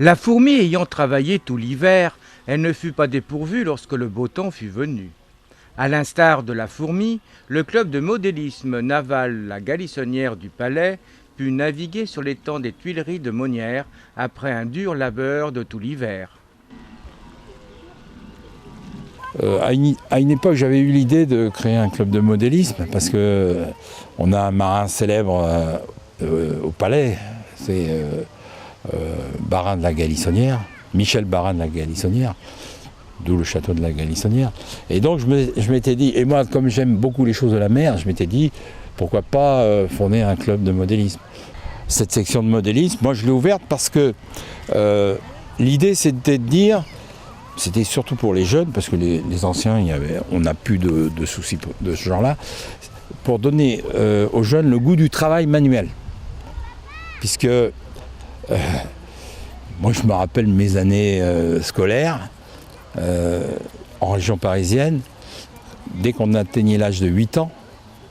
La fourmi ayant travaillé tout l'hiver, elle ne fut pas dépourvue lorsque le beau temps fut venu. À l'instar de la fourmi, le club de modélisme naval La Galissonnière du Palais put naviguer sur l'étang des Tuileries de Monnières après un dur labeur de tout l'hiver. À une époque, j'avais eu l'idée de créer un club de modélisme parce que on a un marin célèbre au Palais, c'est Barin de la Galissonnière, Michel Barin de la Galissonnière, d'où le château de la Galissonnière. Et donc je m'étais dit, et moi comme j'aime beaucoup les choses de la mer, je m'étais dit pourquoi pas fonder un club de modélisme. Cette section de modélisme, moi je l'ai ouverte parce que l'idée c'était de dire, c'était surtout pour les jeunes, parce que les anciens, on n'a plus de soucis de ce genre-là, pour donner aux jeunes le goût du travail manuel. Puisque moi je me rappelle mes années scolaires en région parisienne, dès qu'on atteignait l'âge de 8 ans,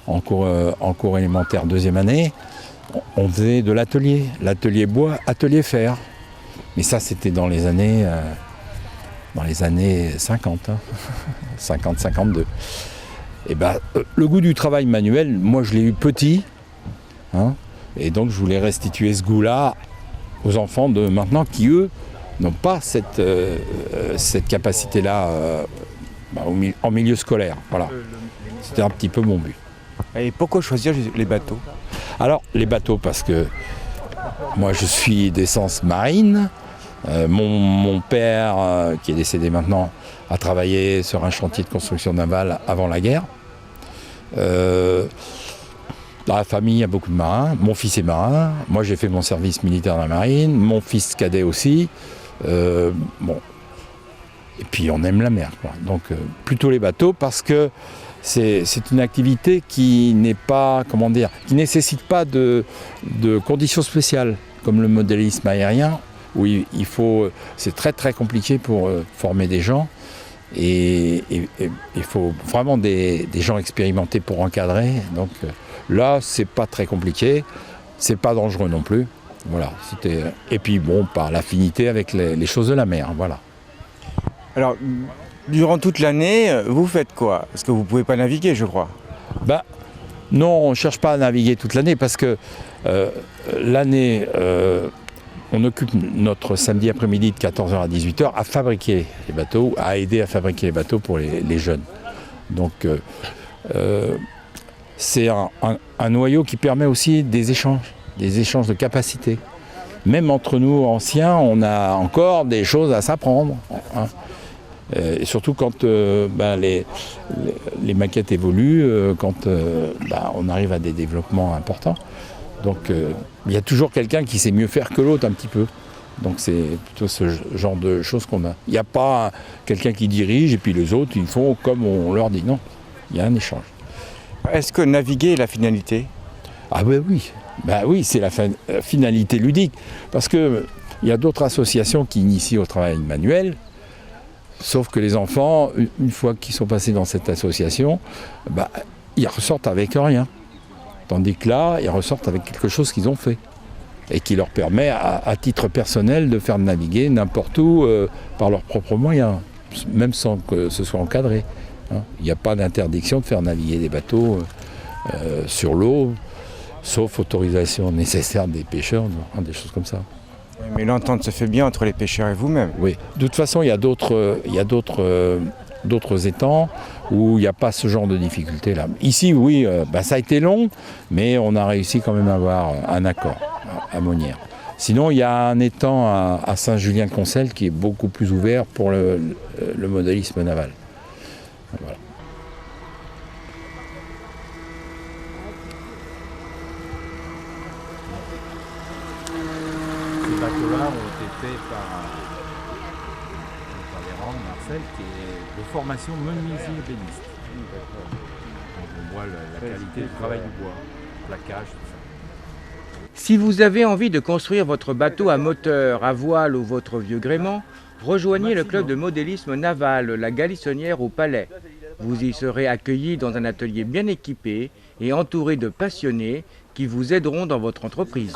en cours élémentaire deuxième année, on faisait de l'atelier bois, atelier fer. Mais ça c'était dans les années 50, hein. 50-52. Et ben, le goût du travail manuel, moi je l'ai eu petit, hein, et donc je voulais restituer ce goût-là aux enfants de maintenant qui, eux, n'ont pas cette capacité-là en milieu scolaire. Voilà. C'était un petit peu mon but. Et pourquoi choisir les bateaux? Alors, les bateaux, parce que moi je suis d'essence marine. Mon père, qui est décédé maintenant, a travaillé sur un chantier de construction navale avant la guerre. Dans la famille, il y a beaucoup de marins. Mon fils est marin. Moi, j'ai fait mon service militaire dans la marine. Mon fils cadet aussi. Bon. Et puis, on aime la mer, quoi. Donc, plutôt les bateaux, parce que c'est une activité qui n'est pas, comment dire, qui nécessite pas de conditions spéciales, comme le modélisme aérien. Où c'est très très compliqué pour former des gens et il faut vraiment des gens expérimentés pour encadrer. Donc là, c'est pas très compliqué, c'est pas dangereux non plus. Voilà, et puis bon, par l'affinité avec les choses de la mer, voilà. Alors, durant toute l'année, vous faites quoi? Parce que vous ne pouvez pas naviguer, je crois. Bah, non, on ne cherche pas à naviguer toute l'année parce que l'année... on occupe notre samedi après-midi de 14h à 18h à fabriquer les bateaux, à aider à fabriquer les bateaux pour les jeunes. Donc c'est un noyau qui permet aussi des échanges de capacités. Même entre nous anciens, on a encore des choses à s'apprendre, hein. Et surtout quand les maquettes évoluent, quand on arrive à des développements importants. Donc il y a toujours quelqu'un qui sait mieux faire que l'autre un petit peu. Donc c'est plutôt ce genre de choses qu'on a. Il n'y a pas quelqu'un qui dirige et puis les autres ils font comme on leur dit. Non, il y a un échange. Est-ce que naviguer est la finalité? Ah ben oui, c'est la finalité ludique. Parce qu'il y a d'autres associations qui initient au travail manuel. Sauf que les enfants, une fois qu'ils sont passés dans cette association, ils ressortent avec rien. Tandis que là, ils ressortent avec quelque chose qu'ils ont fait et qui leur permet, à titre personnel, de faire naviguer n'importe où par leurs propres moyens, même sans que ce soit encadré, hein. Il n'y a pas d'interdiction de faire naviguer des bateaux sur l'eau, sauf autorisation nécessaire des pêcheurs, hein, des choses comme ça. Mais l'entente se fait bien entre les pêcheurs et vous-même. Oui, de toute façon, il y a d'autres étangs où il n'y a pas ce genre de difficultés-là. Ici, oui, ça a été long, mais on a réussi quand même à avoir un accord à Monnières. Sinon, il y a un étang à Saint-Julien-Concelles qui est beaucoup plus ouvert pour le modélisme naval. Voilà. Ces bateaux-là ont été faits par Marcel, qui est de formation menuisier ébéniste. On voit la qualité du travail du bois, plaquage, tout ça. Si vous avez envie de construire votre bateau à moteur, à voile ou votre vieux gréement, rejoignez le club de modélisme naval La Galissonnière au Palais. Vous y serez accueillis dans un atelier bien équipé et entouré de passionnés qui vous aideront dans votre entreprise.